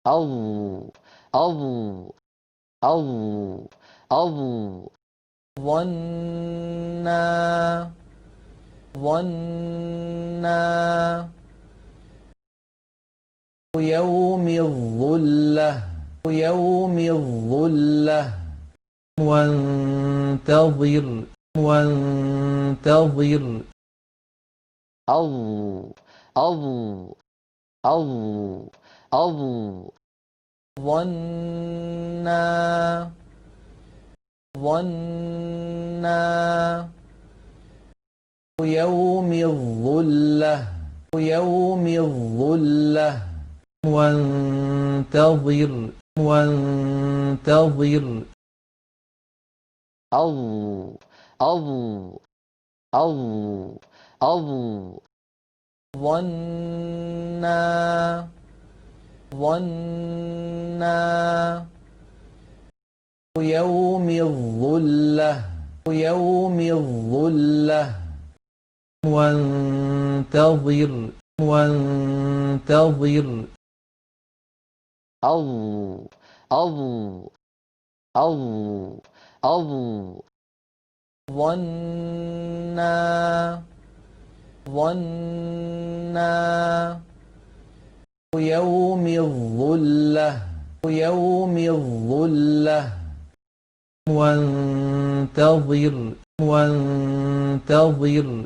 أو أو أو أو ظنا ظنا يوم الظلة يوم الظلة وانتظر وانتظر أو أو أو أو ظنا ظنا يوم الظلة يوم الظلة وانتظر وانتظر أو أو أو أو ظنا ظنا يوم الظلة يوم الظلة وانتظر وانتظر أو أو أو أو ظنا ظنا يوم الظلة يوم الظلة وانتظر وانتظر